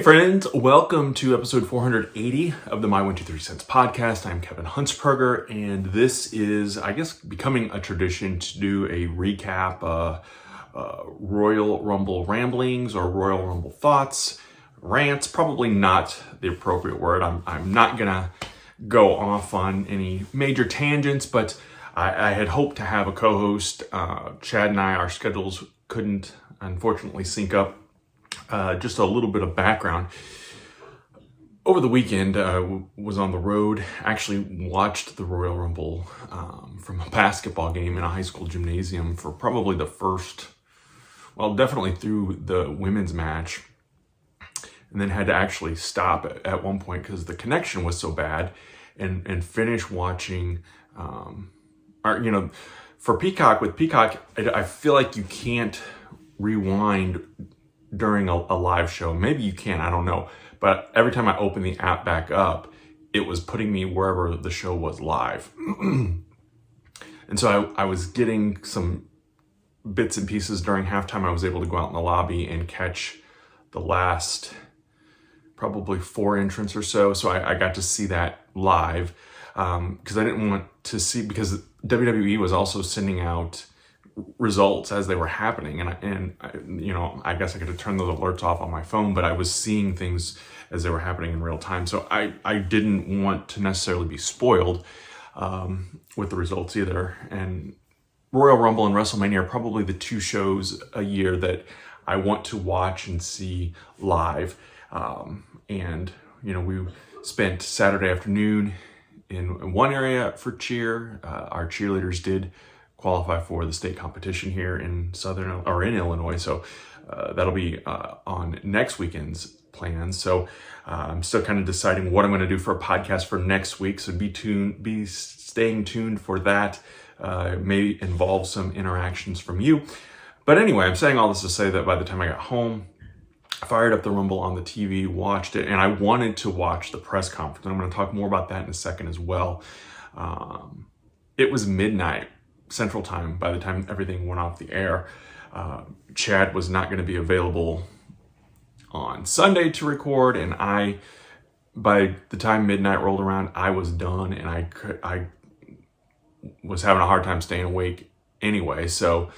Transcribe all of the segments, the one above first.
friends, welcome to episode 480 of the My 123 Cents podcast. I'm Kevin Huntsberger, and this is, I guess, becoming a tradition to do a recap, Royal Rumble ramblings or Royal Rumble thoughts, rants, probably not the appropriate word. I'm not gonna go off on any major tangents, but I had hoped to have a co-host. Chad and I, our schedules couldn't unfortunately sync up. Just a little bit of background. Over the weekend, was on the road, actually watched the Royal Rumble from a basketball game in a high school gymnasium for probably the first, well, definitely through the women's match, and then had to actually stop at one point because the connection was so bad, and finish watching, for Peacock, with Peacock, I feel like you can't rewind during a live show. Maybe you can, I don't know. But every time I opened the app back up, it was putting me wherever the show was live. And so I was getting some bits and pieces during halftime. I was able to go out in the lobby and catch the last probably 4 entrants or so. So I got to see that live because I didn't want to see, because WWE was also sending out results as they were happening, and I guess I could have turned those alerts off on my phone, but I was seeing things as they were happening in real time, so I didn't want to necessarily be spoiled with the results either. And Royal Rumble and WrestleMania are probably the 2 shows a year that I want to watch and see live. And we spent Saturday afternoon in one area for cheer. Our cheerleaders did qualify for the state competition here in in Illinois. So that'll be on next weekend's plans. So I'm still kind of deciding what I'm going to do for a podcast for next week. So be staying tuned for that. May involve some interactions from you. But anyway, I'm saying all this to say that by the time I got home, I fired up the Rumble on the TV, watched it, and I wanted to watch the press conference. And I'm going to talk more about that in a second as well. It was midnight Central Time by the time everything went off the air. Chad was not going to be available on Sunday to record, and by the time midnight rolled around, I was done, and I was having a hard time staying awake anyway. So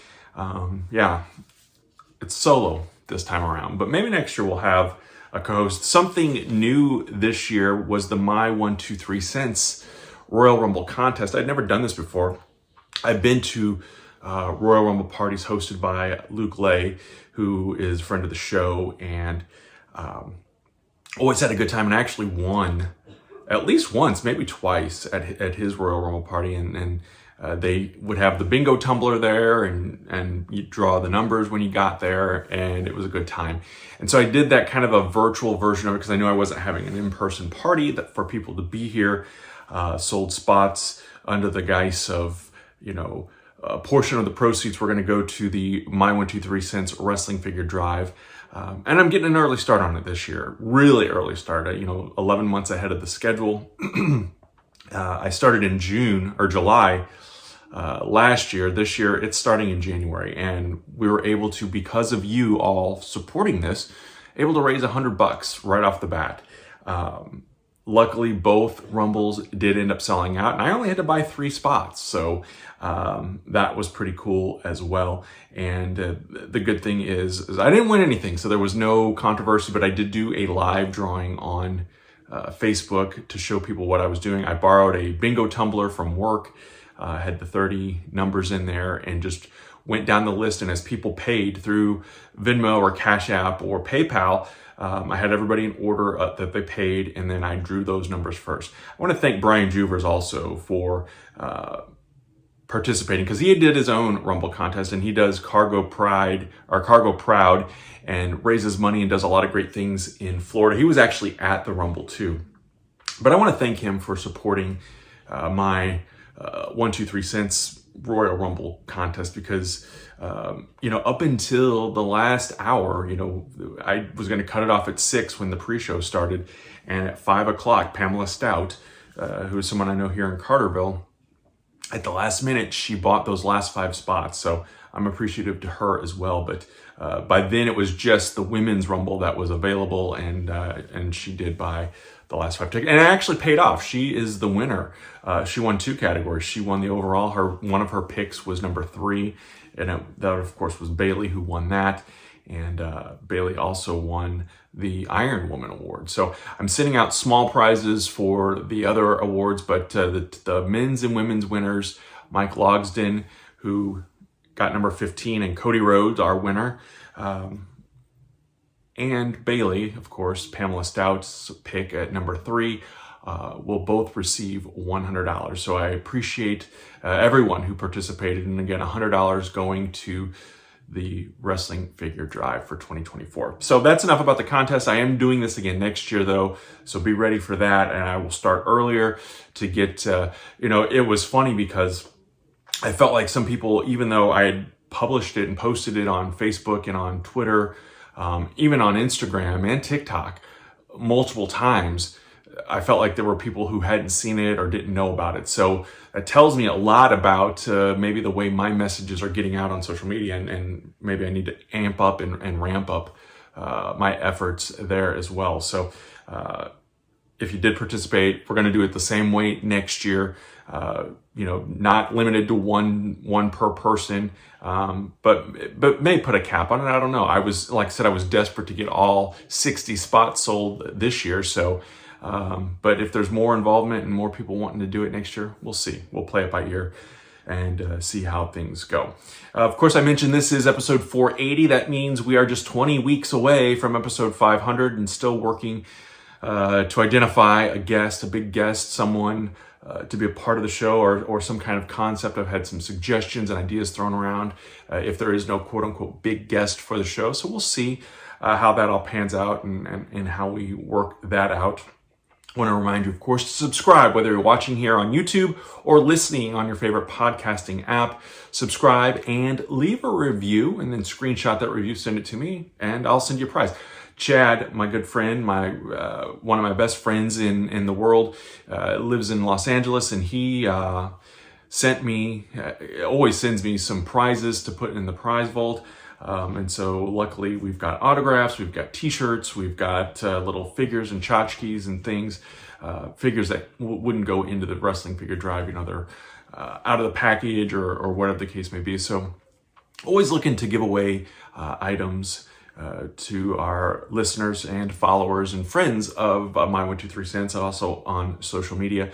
it's solo this time around, but maybe next year we'll have a co-host. Something new this year was the My 123 Cents Royal Rumble contest. I'd never done this before. I've been to Royal Rumble parties hosted by Luke Lay, who is a friend of the show, and always had a good time, and I actually won at least once, maybe twice at his Royal Rumble party, and they would have the bingo tumbler there, and you draw the numbers when you got there, and it was a good time. And so I did that kind of a virtual version of it because I knew I wasn't having an in-person party that for people to be here. Sold spots under the guise of, a portion of the proceeds were going to go to the My 123 Cents wrestling figure drive. And I'm getting an early start on it this year, really early start, 11 months ahead of the schedule. I started in June or July last year. This year it's starting in January, and we were able to, because of you all supporting this, able to raise $100 right off the bat. Luckily, both Rumbles did end up selling out, and I only had to buy 3 spots. So that was pretty cool as well. And the good thing is I didn't win anything, so there was no controversy, but I did do a live drawing on Facebook to show people what I was doing. I borrowed a bingo tumbler from work, had the 30 numbers in there, and just went down the list. And as people paid through Venmo or Cash App or PayPal, I had everybody in order that they paid, and then I drew those numbers first. I want to thank Brian Juvers also for participating, because he did his own Rumble contest, and he does Cargo Proud, and raises money and does a lot of great things in Florida. He was actually at the Rumble too. But I want to thank him for supporting my 123 Cents Royal Rumble contest, because up until the last hour, I was going to cut it off at 6 when the pre-show started, and at 5 o'clock, Pamela Stout, who is someone I know here in Carterville, at the last minute, she bought those last 5 spots. So I'm appreciative to her as well. But by then it was just the women's Rumble that was available, and she did buy the last 5 tickets, and it actually paid off. She is the winner. She won 2 categories. She won the overall. One of her picks was number 3, and that of course was Bailey, who won that. And Bailey also won the Iron Woman Award. So I'm sending out small prizes for the other awards, but the men's and women's winners, Mike Logsden, who got number 15, and Cody Rhodes, our winner, and Bailey, of course, Pamela Stout's pick at number 3, will both receive $100. So I appreciate everyone who participated. And again, $100 going to the Wrestling Figure Drive for 2024. So that's enough about the contest. I am doing this again next year though, so be ready for that. And I will start earlier to get, it was funny because I felt like some people, even though I had published it and posted it on Facebook and on Twitter, even on Instagram and TikTok multiple times, I felt like there were people who hadn't seen it or didn't know about it. So that tells me a lot about maybe the way my messages are getting out on social media, and maybe I need to amp up and ramp up my efforts there as well. So if you did participate, we're going to do it the same way next year. Not limited to one per person, but may put a cap on it. I don't know. I was desperate to get all 60 spots sold this year. So, but if there's more involvement and more people wanting to do it next year, we'll see. We'll play it by ear and see how things go. Of course, I mentioned this is episode 480. That means we are just 20 weeks away from episode 500 and still working to identify a guest, a big guest, someone to be a part of the show or some kind of concept. I've had some suggestions and ideas thrown around if there is no quote unquote big guest for the show. So we'll see how that all pans out and how we work that out. I want to remind you, of course, to subscribe, whether you're watching here on YouTube or listening on your favorite podcasting app. Subscribe and leave a review, and then screenshot that review, send it to me, and I'll send you a prize. Chad, my good friend, one of my best friends in the world, lives in Los Angeles, and he always sends me some prizes to put in the prize vault. And so luckily we've got autographs, we've got t-shirts, we've got little figures and tchotchkes and things, figures that wouldn't go into the Wrestling Figure Drive. They're out of the package or whatever the case may be. So always looking to give away items to our listeners and followers and friends of My 123 Cents, and also on social media.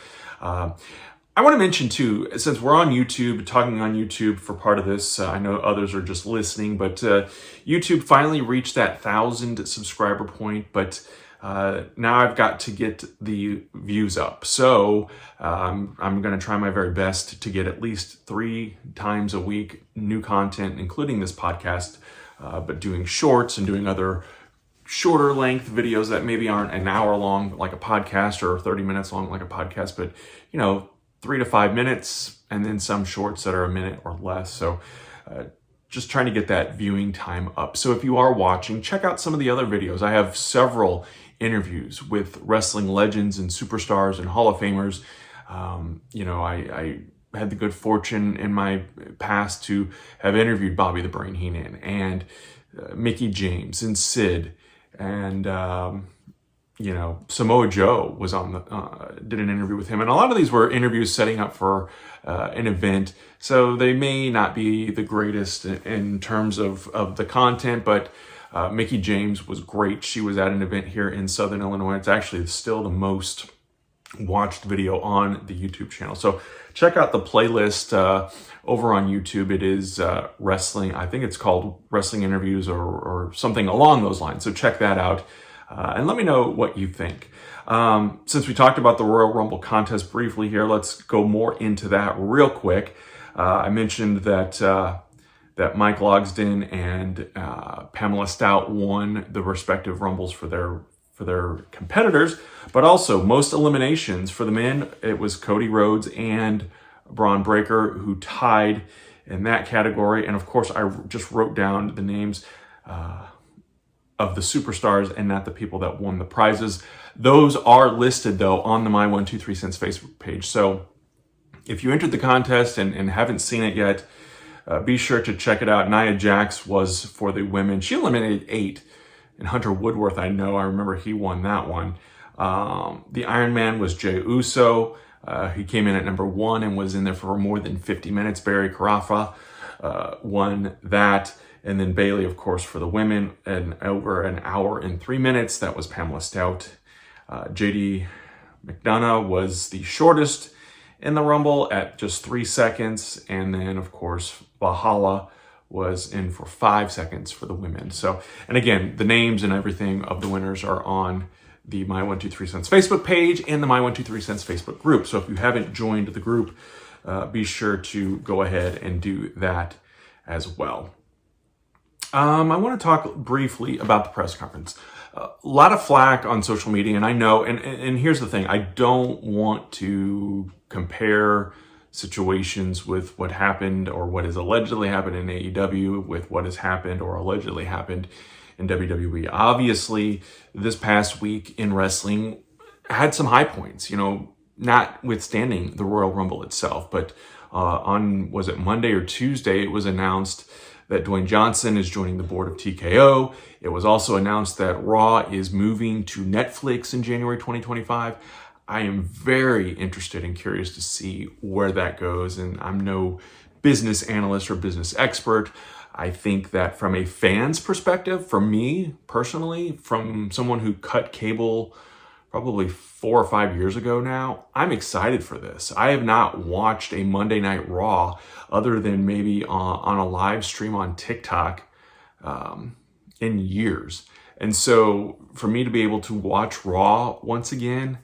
I want to mention too, since we're on YouTube, talking on YouTube for part of this, I know others are just listening, but YouTube finally reached that 1,000 subscriber point, but now I've got to get the views up. So I'm going to try my very best to get at least 3 times a week new content, including this podcast, but doing shorts and doing other shorter length videos that maybe aren't an hour long like a podcast or 30 minutes long like a podcast, but 3 to 5 minutes, and then some shorts that are a minute or less. So just trying to get that viewing time up. So if you are watching, check out some of the other videos. I have several interviews with wrestling legends and superstars and Hall of Famers. I had the good fortune in my past to have interviewed Bobby the Brain Heenan and Mickey James and Sid, and Samoa Joe was did an interview with him. And a lot of these were interviews setting up for an event. So they may not be the greatest in terms of the content, but Mickey James was great. She was at an event here in Southern Illinois. It's actually still the most watched video on the YouTube channel. So check out the playlist over on YouTube. It is wrestling. I think it's called Wrestling Interviews or something along those lines. So check that out. And let me know what you think. Since we talked about the Royal Rumble contest briefly here, let's go more into that real quick. I mentioned that Mike Logsden and Pamela Stout won the respective Rumbles for their competitors, but also most eliminations for the men. It was Cody Rhodes and Braun Breaker who tied in that category. And of course, I just wrote down the names of the superstars and not the people that won the prizes. Those are listed though on the My 123 Cents Facebook page. So if you entered the contest and haven't seen it yet, Be sure to check it out. Nia Jax was for the women. She eliminated 8. And Hunter Woodworth, I remember he won that one. The Iron Man was Jey Uso. He came in at number 1 and was in there for more than 50 minutes. Barry Carafa won that. And then Bayley, of course, for the women, and over an hour and 3 minutes. That was Pamela Stout. JD McDonough was the shortest in the Rumble at just 3 seconds. And then, of course, Valhalla was in for 5 seconds for the women. So, and again, the names and everything of the winners are on the My 123 Cents Facebook page and the My 123 Cents Facebook group. So if you haven't joined the group, be sure to go ahead and do that as well. I want to talk briefly about the press conference. A lot of flack on social media, and I know, and here's the thing, I don't want to compare situations with what happened or what has allegedly happened in AEW with what has happened or allegedly happened in WWE. Obviously, this past week in wrestling had some high points, notwithstanding the Royal Rumble itself. But was it Monday or Tuesday, it was announced that Dwayne Johnson is joining the board of TKO. It was also announced that Raw is moving to Netflix in January 2025. I am very interested and curious to see where that goes. And I'm no business analyst or business expert. I think that from a fan's perspective, for me personally, from someone who cut cable probably 4 or 5 years ago now, I'm excited for this. I have not watched a Monday Night Raw other than maybe on a live stream on TikTok in years. And so for me to be able to watch Raw once again,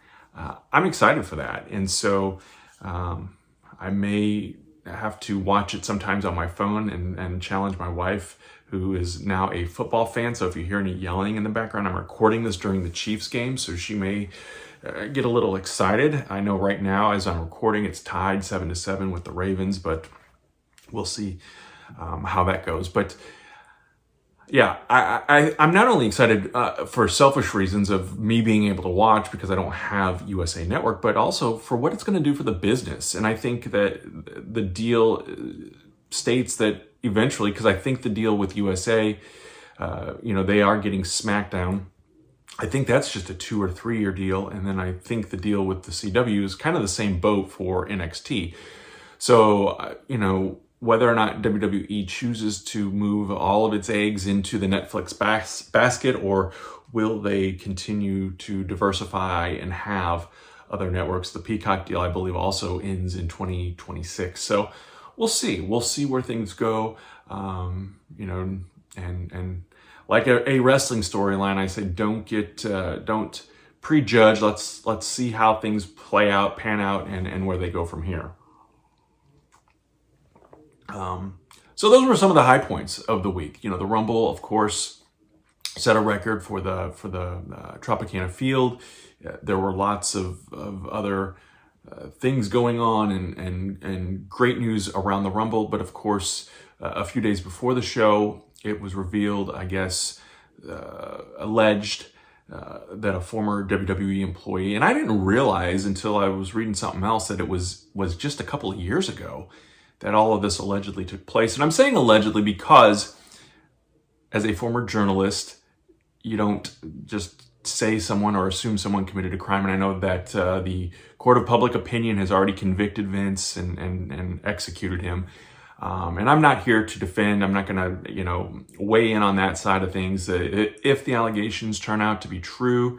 I'm excited for that. And so I may have to watch it sometimes on my phone and challenge my wife, who is now a football fan. So if you hear any yelling in the background, I'm recording this during the Chiefs game, so she may get a little excited. I know right now as I'm recording, it's tied 7-7 with the Ravens, but we'll see how that goes. But yeah, I'm not only excited for selfish reasons of me being able to watch because I don't have USA Network, but also for what it's going to do for the business. And I think that the deal states that eventually, because I think the deal with USA, they are getting SmackDown. I think that's just a 2 or 3 year deal. And then I think the deal with the CW is kind of the same boat for NXT. So, whether or not WWE chooses to move all of its eggs into the Netflix basket, or will they continue to diversify and have other networks? The Peacock deal, I believe, also ends in 2026. So we'll see. We'll see where things go. And like a wrestling storyline, I say don't prejudge. Let's see how things pan out, and where they go from here. So those were some of the high points of the week. The Rumble, of course, set a record for the Tropicana Field. There were lots of other things going on and great news around the Rumble. But of course, a few days before the show, it was revealed, I guess, alleged that a former WWE employee, and I didn't realize until I was reading something else that it was just a couple of years ago that all of this allegedly took place. And I'm saying allegedly because as a former journalist, you don't just say someone or assume someone committed a crime. And I know that the court of public opinion has already convicted Vince and executed him. And I'm not here to defend. I'm not going to, weigh in on that side of things. If the allegations turn out to be true,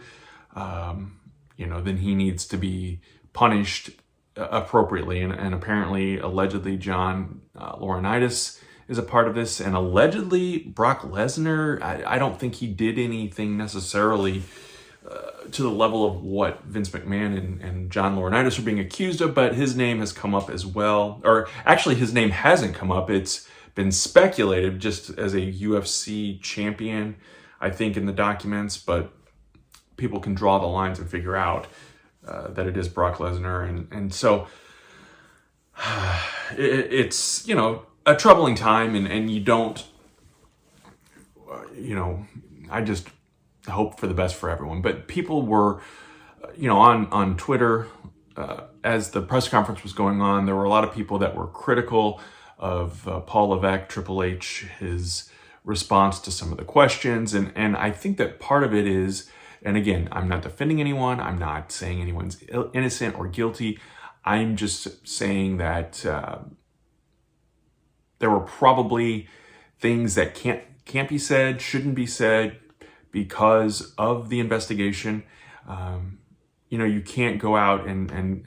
then he needs to be punished appropriately. And apparently, allegedly, John Laurinaitis is a part of this. And allegedly, Brock Lesnar, I don't think he did anything necessarily to the level of what Vince McMahon and John Laurinaitis are being accused of, but his name has come up as well. Or actually, his name hasn't come up. It's been speculated just as a UFC champion, I think, in the documents, but people can draw the lines and figure out that it is Brock Lesnar. And so it's, a troubling time, and you don't, I just hope for the best for everyone. But people were, on Twitter, as the press conference was going on, there were a lot of people that were critical Paul Levesque, Triple H, his response to some of the questions. And I think that part of it is, and again, I'm not defending anyone. I'm not saying anyone's innocent or guilty. I'm just saying that there were probably things that can't be said, shouldn't be said because of the investigation. You can't go out and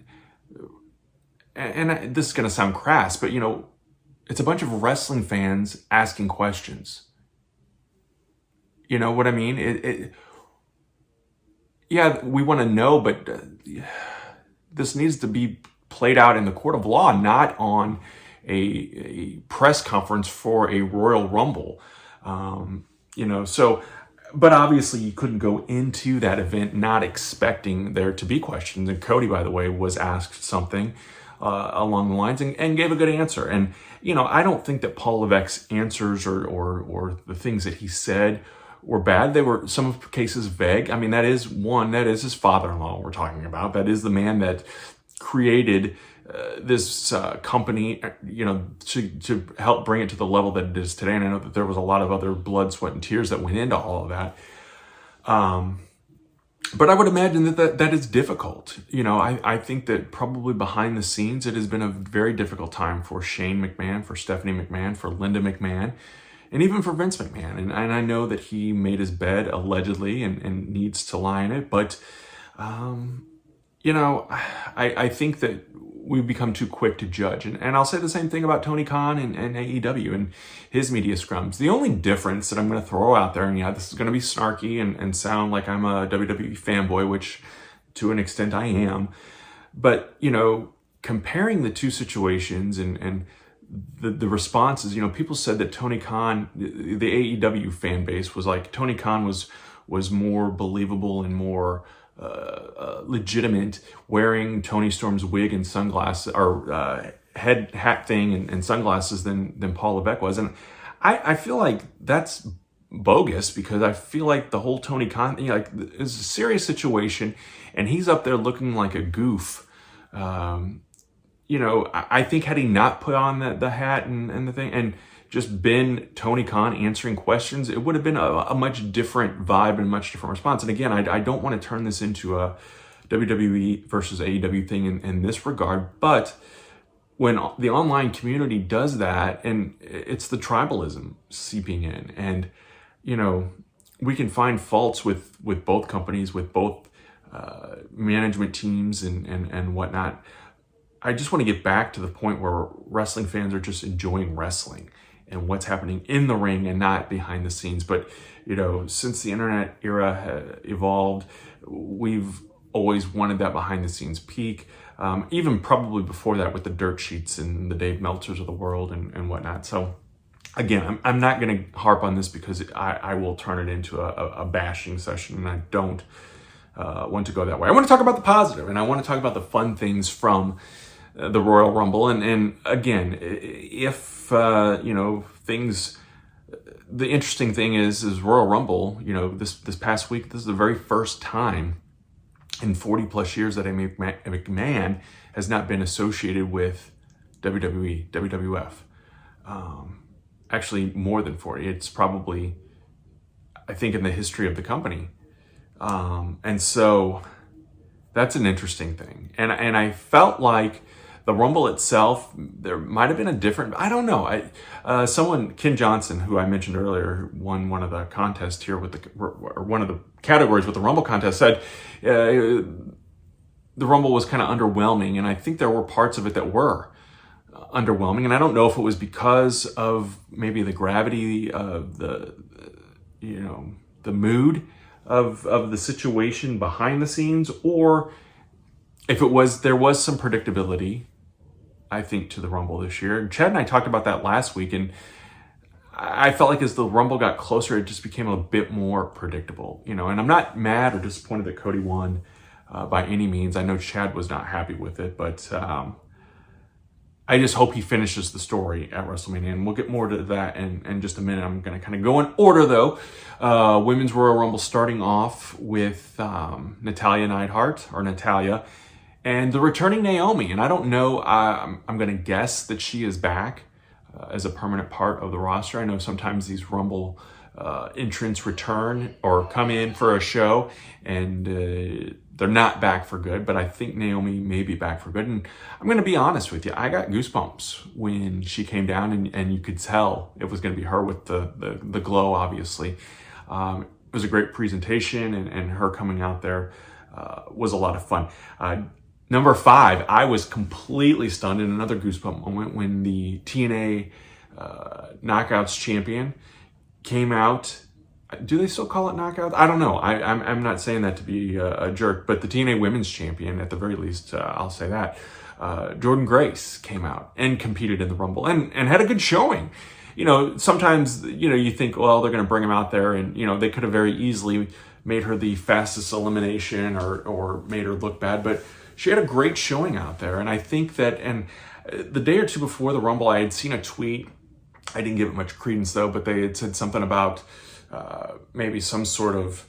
this is going to sound crass, but it's a bunch of wrestling fans asking questions. You know what I mean? Yeah, we want to know, but this needs to be played out in the court of law, not on a press conference for a Royal Rumble. But obviously you couldn't go into that event not expecting there to be questions. And Cody, by the way, was asked something along the lines and gave a good answer. And, I don't think that Paul Levesque's answers or the things that he said were bad. They were, some of the cases, vague. I mean, that is his father-in-law we're talking about. That is the man that created this company, to help bring it to the level that it is today. And I know that there was a lot of other blood, sweat, and tears that went into all of that. But I would imagine that is difficult. I think that probably behind the scenes, it has been a very difficult time for Shane McMahon, for Stephanie McMahon, for Linda McMahon, and even for Vince McMahon. And I know that he made his bed allegedly and needs to lie in it. But, I think that we've become too quick to judge. And I'll say the same thing about Tony Khan and AEW and his media scrums. The only difference that I'm going to throw out there, and this is going to be snarky and sound like I'm a WWE fanboy, which to an extent I am. But, comparing the two situations and the responses, people said that Tony Khan, the AEW fan base was like, Tony Khan was more believable and more legitimate wearing Tony Storm's wig and sunglasses or head hat thing and sunglasses than Paul Levesque was. And I feel like that's bogus, because I feel like the whole Tony Khan thing, it's a serious situation and he's up there looking like a goof. I think had he not put on the hat and the thing and just been Tony Khan answering questions, it would have been a much different vibe and much different response. And again, I don't want to turn this into a WWE versus AEW thing in this regard, but when the online community does that, and it's the tribalism seeping in, and we can find faults with both companies, with both management teams and whatnot. I just want to get back to the point where wrestling fans are just enjoying wrestling and what's happening in the ring and not behind the scenes. But, since the internet era evolved, we've always wanted that behind the scenes peek, even probably before that with the dirt sheets and the Dave Meltzers of the world and whatnot. So again, I'm not going to harp on this because I will turn it into a bashing session, and I don't want to go that way. I want to talk about the positive, and I want to talk about the fun things from the Royal Rumble. And again, if, things, the interesting thing is Royal Rumble, this past week, this is the very first time in 40 plus years that a McMahon has not been associated with WWE, WWF. Actually more than 40. It's probably, I think, in the history of the company. And so that's an interesting thing. And I felt like the Rumble itself, there might have been a different, I don't know. Ken Johnson, who I mentioned earlier, won one of the contests here or one of the categories with the Rumble contest, said the Rumble was kind of underwhelming. And I think there were parts of it that were underwhelming. And I don't know if it was because of maybe the gravity of the mood of the situation behind the scenes, or if there was some predictability, I think, to the Rumble this year. And Chad and I talked about that last week, and I felt like as the Rumble got closer, it just became a bit more predictable, and I'm not mad or disappointed that Cody won by any means. I know Chad was not happy with it, but I just hope he finishes the story at WrestleMania, and we'll get more to that in just a minute. I'm going to kind of go in order, though. Women's Royal Rumble starting off with Natalya Neidhart, or Natalya, and the returning Naomi. And I don't know, I'm going to guess that she is back. as a permanent part of the roster. I know sometimes these Rumble entrants return or come in for a show and they're not back for good, but I think Naomi may be back for good. And I'm going to be honest with you, I got goosebumps when she came down, and you could tell it was going to be her with the glow, obviously. It was a great presentation, and her coming out there was a lot of fun. Number 5, I was completely stunned in another goosebump moment when the TNA Knockouts champion came out. Do they still call it Knockouts? I don't know. I'm not saying that to be a jerk, but the TNA Women's Champion, at the very least, I'll say that. Jordan Grace came out and competed in the Rumble and had a good showing. Sometimes, you think, well, they're going to bring him out there, and, they could have very easily made her the fastest elimination or made her look bad, but she had a great showing out there. And I think that, and the day or two before the Rumble, I had seen a tweet. I didn't give it much credence though, but they had said something about maybe some sort of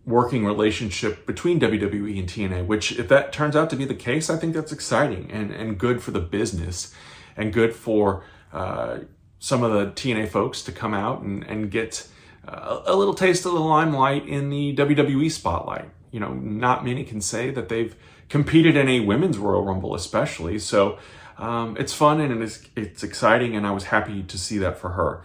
working relationship between WWE and TNA, which, if that turns out to be the case, I think that's exciting and good for the business, and good for some of the TNA folks to come out and get a little taste of the limelight in the WWE spotlight. Not many can say that they've competed in a women's Royal Rumble, especially. So it's fun and it's exciting, and I was happy to see that for her.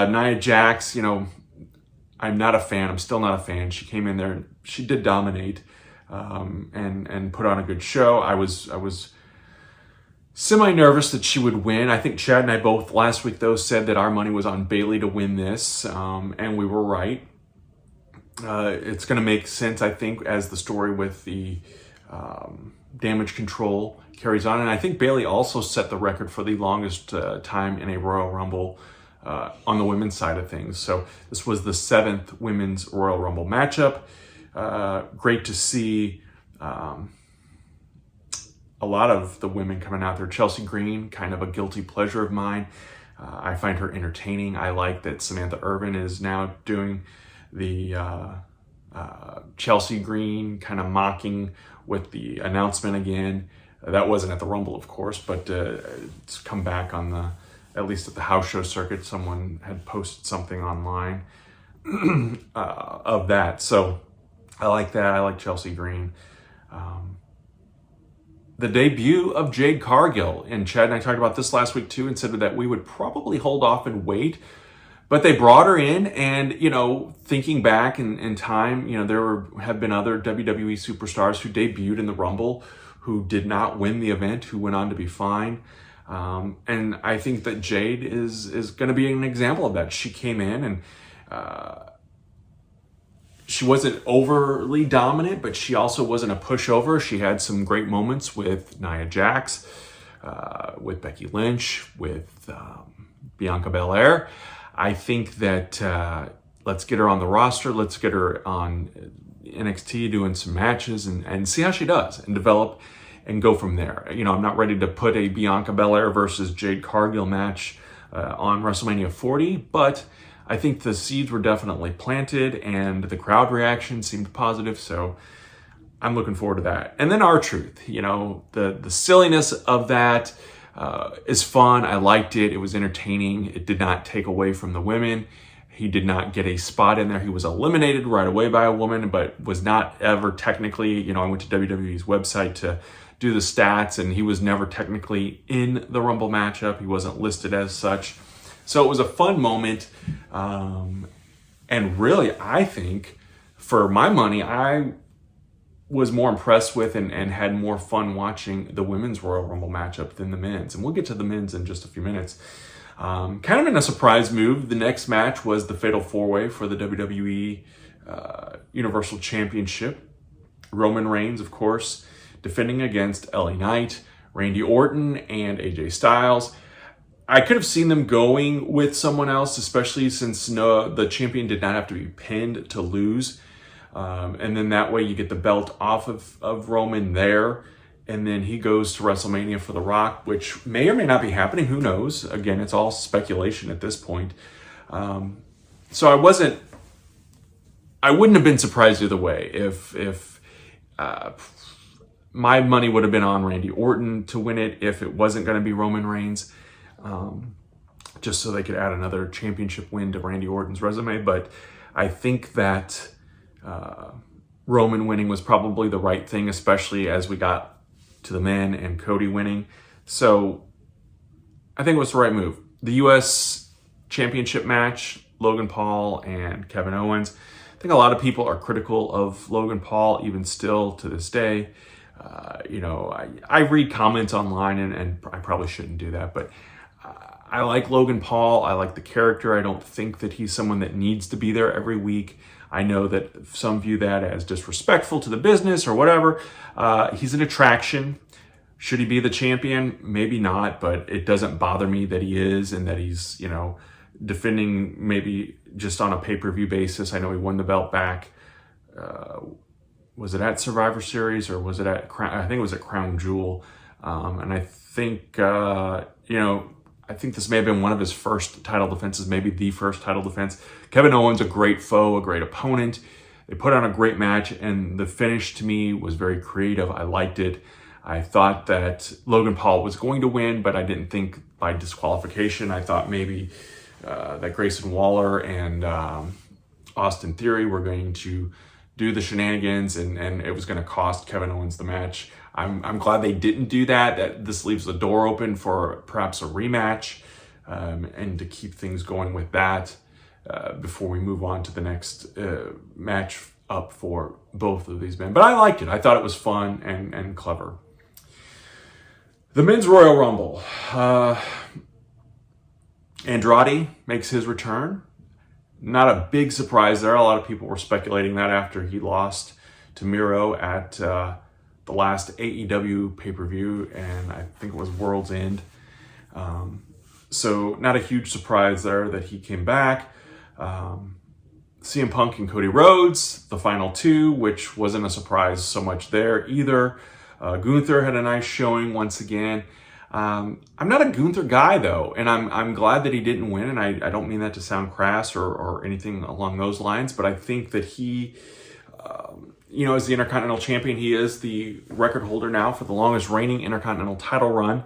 Nia Jax, I'm not a fan. I'm still not a fan. She came in there and she did dominate and put on a good show. I was semi-nervous that she would win. I think Chad and I both last week, though, said that our money was on Bayley to win this, and we were right. It's going to make sense, I think, as the story with the Damage Control carries on. And I think Bayley also set the record for the longest time in a Royal Rumble on the women's side of things. So this was the 7th Women's Royal Rumble matchup. Great to see a lot of the women coming out there. Chelsea Green, kind of a guilty pleasure of mine. I find her entertaining. I like that Samantha Irvin is now doing the Chelsea Green kind of mocking with the announcement again. That wasn't at the Rumble, of course, but it's come back on at least at the house show circuit. Someone had posted something online of that. So I like that. I like Chelsea Green. The debut of Jade Cargill, and Chad and I talked about this last week too, and said that we would probably hold off and wait. But they brought her in, and, thinking back in time, there have been other WWE superstars who debuted in the Rumble who did not win the event, who went on to be fine. And I think that Jade is going to be an example of that. She came in and she wasn't overly dominant, but she also wasn't a pushover. She had some great moments with Nia Jax, with Becky Lynch, with Bianca Belair. I think that let's get her on the roster. Let's get her on NXT doing some matches and see how she does and develop and go from there. I'm not ready to put a Bianca Belair versus Jade Cargill match on WrestleMania 40, but I think the seeds were definitely planted and the crowd reaction seemed positive. So I'm looking forward to that. And then R-Truth, the silliness of that is fun. I liked it. It was entertaining. It did not take away from the women. He did not get a spot in there. He was eliminated right away by a woman, but was not ever technically, I went to WWE's website to do the stats, and he was never technically in the Rumble matchup. He wasn't listed as such. So it was a fun moment. And really, I think, for my money, I was more impressed with and had more fun watching the women's Royal Rumble matchup than the men's. And we'll get to the men's in just a few minutes. Kind of in a surprise move, the next match was the Fatal 4-Way for the WWE Universal Championship. Roman Reigns, of course, defending against LA Knight, Randy Orton, and AJ Styles. I could have seen them going with someone else, especially since the champion did not have to be pinned to lose. And then that way you get the belt off of Roman there. And then he goes to WrestleMania for The Rock, which may or may not be happening. Who knows? Again, it's all speculation at this point. So I wouldn't have been surprised either way if my money would have been on Randy Orton to win it if it wasn't going to be Roman Reigns. just so they could add another championship win to Randy Orton's resume. But I think that Roman winning was probably the right thing, especially as we got to the men and Cody winning. So I think it was the right move. The U.S. Championship match, Logan Paul and Kevin Owens. I think a lot of people are critical of Logan Paul, even still to this day. I read comments online, and I probably shouldn't do that, but I like Logan Paul. I like the character. I don't think that he's someone that needs to be there every week. I know that some view that as disrespectful to the business or whatever. He's an attraction. Should he be the champion? Maybe not, but it doesn't bother me that he is and that he's, defending maybe just on a pay-per-view basis. I know he won the belt back. Was it at Survivor Series or was it at Crown? I think it was at Crown Jewel. And I think, I think this may have been one of his first title defenses, maybe the first title defense. Kevin Owens, a great foe, a great opponent. They put on a great match, and the finish to me was very creative. I liked it. I thought that Logan Paul was going to win, but I didn't think by disqualification. I thought maybe that Grayson Waller and Austin Theory were going to do the shenanigans, and it was going to cost Kevin Owens the match. I'm glad they didn't do that. That this leaves the door open for perhaps a rematch, and to keep things going with that before we move on to the next match up for both of these men. But I liked it. I thought it was fun and clever. The Men's Royal Rumble. Andrade makes his return. Not a big surprise there. A lot of people were speculating that after he lost to Miro at the last AEW pay-per-view, and I think it was World's End. So not a huge surprise there that he came back. CM Punk and Cody Rhodes, the final two, which wasn't a surprise so much there either. Gunther had a nice showing once again. I'm not a Gunther guy though, and I'm glad that he didn't win, and I don't mean that to sound crass or anything along those lines, but I think that he, as the Intercontinental Champion, he is the record holder now for the longest reigning Intercontinental title run,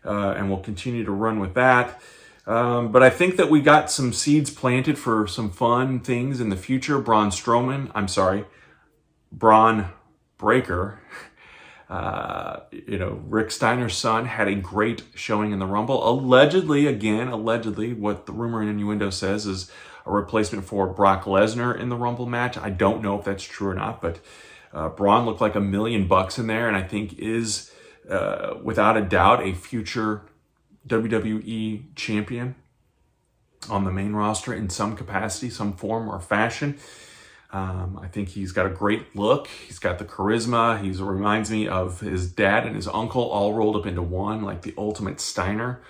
and will continue to run with that. But I think that we got some seeds planted for some fun things in the future. Braun Breaker, Rick Steiner's son had a great showing in the Rumble. Allegedly, what the rumor and innuendo says is a replacement for Brock Lesnar in the Rumble match. I don't know if that's true or not, but Braun looked like $1 million in there, and I think is, without a doubt, a future WWE champion on the main roster in some capacity, some form or fashion. I think he's got a great look. He's got the charisma. He reminds me of his dad and his uncle all rolled up into one, like the ultimate Steiner.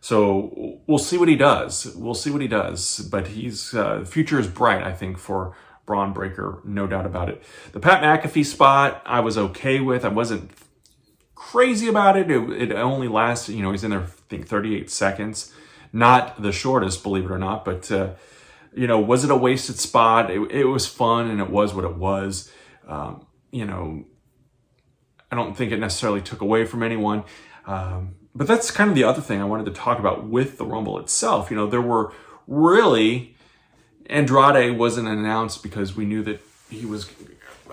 So we'll see what he does. But the future is bright, I think, for Braun Breaker, no doubt about it. The Pat McAfee spot, I was okay with. I wasn't crazy about it. It only lasted, he's in there, I think, 38 seconds. Not the shortest, believe it or not, but was it a wasted spot? It was fun, and it was what it was. I don't think it necessarily took away from anyone. But that's kind of the other thing I wanted to talk about with the Rumble itself. There were really, Andrade wasn't announced because we knew that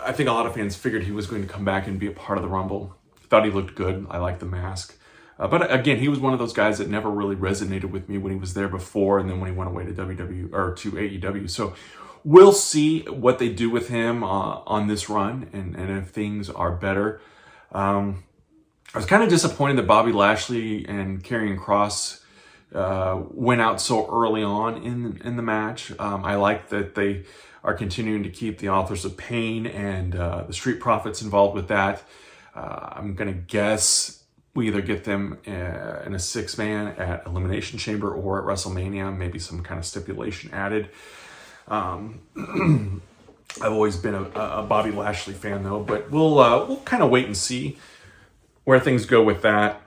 I think a lot of fans figured he was going to come back and be a part of the Rumble. Thought he looked good. I liked the mask. But again, he was one of those guys that never really resonated with me when he was there before, and then when he went away to WWE or to AEW. So we'll see what they do with him on this run, and if things are better. I was kind of disappointed that Bobby Lashley and Karrion Kross went out so early on in the match. I like that they are continuing to keep the Authors of Pain and the Street Profits involved with that. I'm going to guess we either get them in a 6-man at Elimination Chamber or at WrestleMania, maybe some kind of stipulation added. I've always been a Bobby Lashley fan though, but we'll kind of wait and see where things go with that.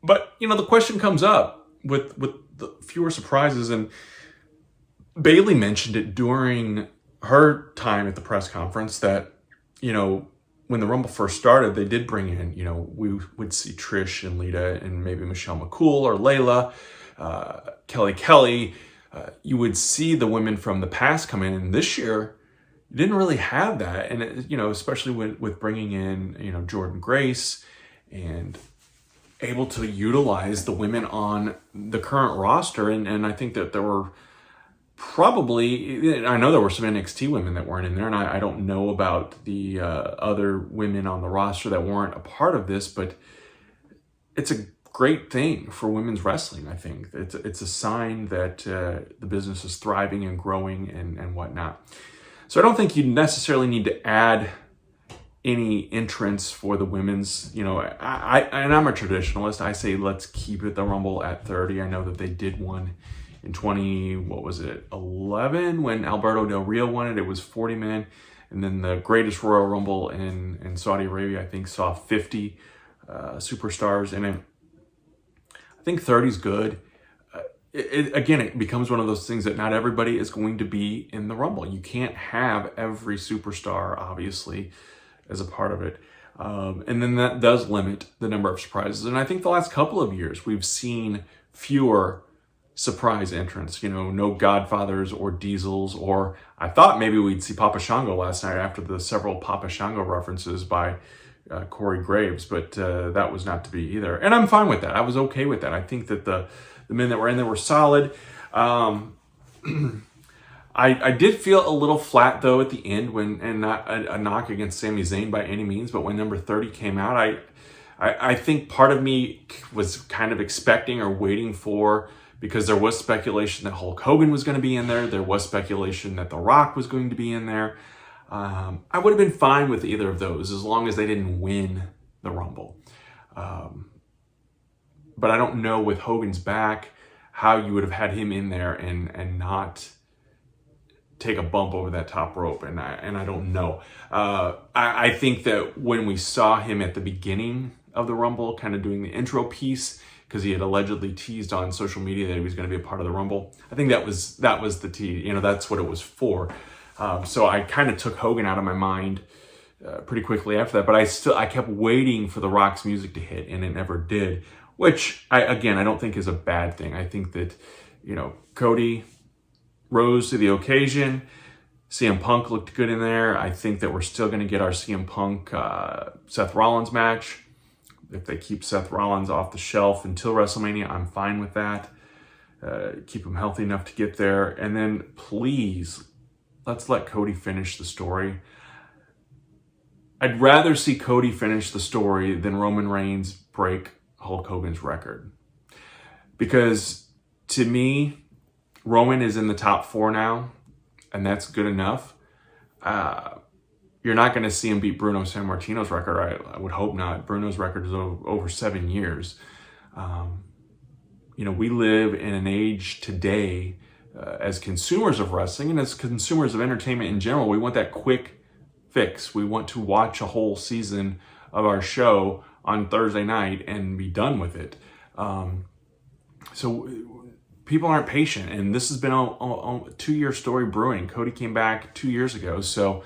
But, the question comes up with the fewer surprises, and Bayley mentioned it during her time at the press conference that, when the Rumble first started, they did bring in, we would see Trish and Lita and maybe Michelle McCool or Layla, Kelly. You would see the women from the past come in, and this year you didn't really have that. And especially with bringing in Jordan Grace and able to utilize the women on the current roster. And I think that there were probably, I know there were some NXT women that weren't in there, and I don't know about the other women on the roster that weren't a part of this, but it's a great thing for women's wrestling. I think it's a sign that the business is thriving and growing and whatnot. So I don't think you necessarily need to add any entrance for the women's. And I'm a traditionalist. I say let's keep the Rumble at 30. I know that they did one in 11 when Alberto Del Rio won it. It was 40 men, and then the Greatest Royal Rumble in Saudi Arabia, I think, saw 50 superstars, and I think 30 is good. It becomes one of those things that not everybody is going to be in the Rumble. You can't have every superstar, obviously, as a part of it. And then that does limit the number of surprises. And I think the last couple of years, we've seen fewer surprise entrants, no Godfathers or Diesels, or I thought maybe we'd see Papa Shango last night after the several Papa Shango references by Corey Graves, but that was not to be either. And I'm fine with that. I was okay with that. I think that the men that were in there were solid. I did feel a little flat though at the end and not a knock against Sami Zayn by any means, but when number 30 came out, I think part of me was kind of expecting or waiting for, because there was speculation that Hulk Hogan was going to be in there. There was speculation that The Rock was going to be in there. I would have been fine with either of those as long as they didn't win the Rumble. But I don't know with Hogan's back how you would have had him in there and not take a bump over that top rope. And I don't know. I think that when we saw him at the beginning of the Rumble, kind of doing the intro piece, because he had allegedly teased on social media that he was going to be a part of the Rumble. I think that was the tease. That's what it was for. So I kind of took Hogan out of my mind pretty quickly after that. But I kept waiting for The Rock's music to hit, and it never did. Which I don't think is a bad thing. I think that Cody rose to the occasion. CM Punk looked good in there. I think that we're still going to get our CM Punk Seth Rollins match. If they keep Seth Rollins off the shelf until WrestleMania, I'm fine with that. Keep him healthy enough to get there. And then please, let's let Cody finish the story. I'd rather see Cody finish the story than Roman Reigns break Hulk Hogan's record. Because to me, Roman is in the top 4 now, and that's good enough. You're not going to see him beat Bruno Sammartino's record. I would hope not. Bruno's record is over 7 years. We live in an age today as consumers of wrestling and as consumers of entertainment in general. We want that quick fix. We want to watch a whole season of our show on Thursday night and be done with it. So people aren't patient, and this has been a 2-year story brewing. Cody came back 2 years ago, so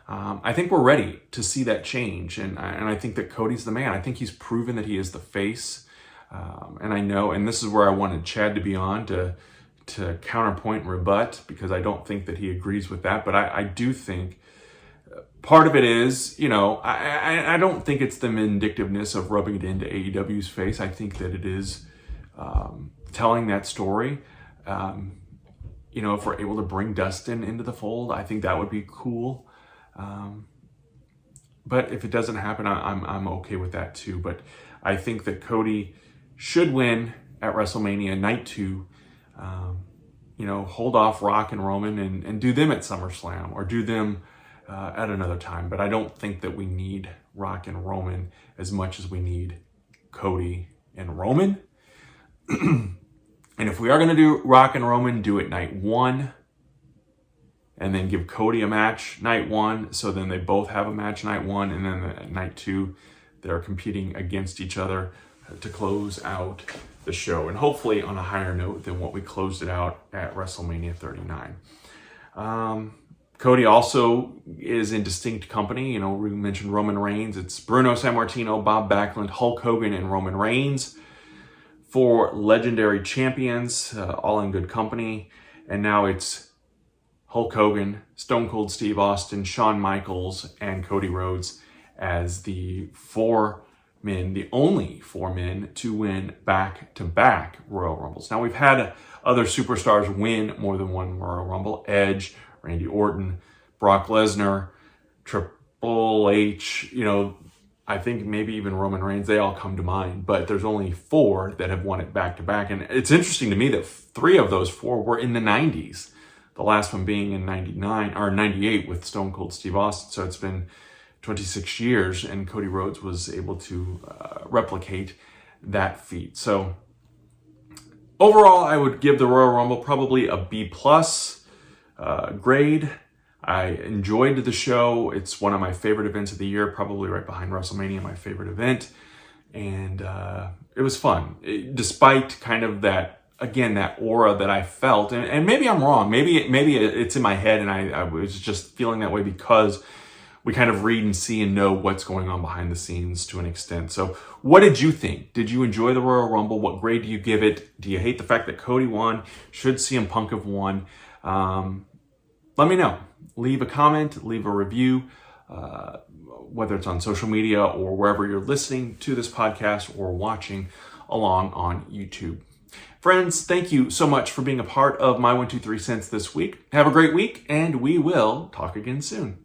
I think we're ready to see that change, and I think that Cody's the man. I think he's proven that he is the face, and I know, and this is where I wanted Chad to be on to counterpoint and rebut, because I don't think that he agrees with that, but I do think part of it is, I don't think it's the vindictiveness of rubbing it into AEW's face. I think that it is telling that story. If we're able to bring Dustin into the fold, I think that would be cool. But if it doesn't happen, I'm okay with that too. But I think that Cody should win at WrestleMania night 2. Hold off Rock and Roman and do them at SummerSlam, or do them at another time. But I don't think that we need Rock and Roman as much as we need Cody and Roman. And if we are going to do Rock and Roman, do it night 1. And then give Cody a match night 1. So then they both have a match night 1. And then night 2, they're competing against each other to close out the show. And hopefully on a higher note than what we closed it out at WrestleMania 39. Cody also is in distinct company. You know, we mentioned Roman Reigns. It's Bruno Sammartino, Bob Backlund, Hulk Hogan, and Roman Reigns. 4 legendary champions, all in good company. And now it's Hulk Hogan, Stone Cold Steve Austin, Shawn Michaels, and Cody Rhodes as the 4 men, the only 4 men to win back-to-back Royal Rumbles. Now, we've had other superstars win more than one Royal Rumble. Edge, Randy Orton, Brock Lesnar, Triple H, you know, I think maybe even Roman Reigns, they all come to mind, but there's only 4 that have won it back-to-back. And it's interesting to me that 3 of those 4 were in the 90s. The last one being in 99 or 98 with Stone Cold Steve Austin. So it's been 26 years, and Cody Rhodes was able to replicate that feat. So overall, I would give the Royal Rumble probably a B+ grade. I enjoyed the show. It's one of my favorite events of the year, probably right behind WrestleMania, my favorite event. And it was fun, despite kind of that, again, that aura that I felt. And maybe I'm wrong. Maybe it's in my head, and I was just feeling that way because we kind of read and see and know what's going on behind the scenes to an extent. So what did you think? Did you enjoy the Royal Rumble? What grade do you give it? Do you hate the fact that Cody won? Should CM Punk have won? Let me know. Leave a comment, leave a review, whether it's on social media or wherever you're listening to this podcast or watching along on YouTube. Friends, thank you so much for being a part of my 1, 2, 3 cents this week. Have a great week, and we will talk again soon.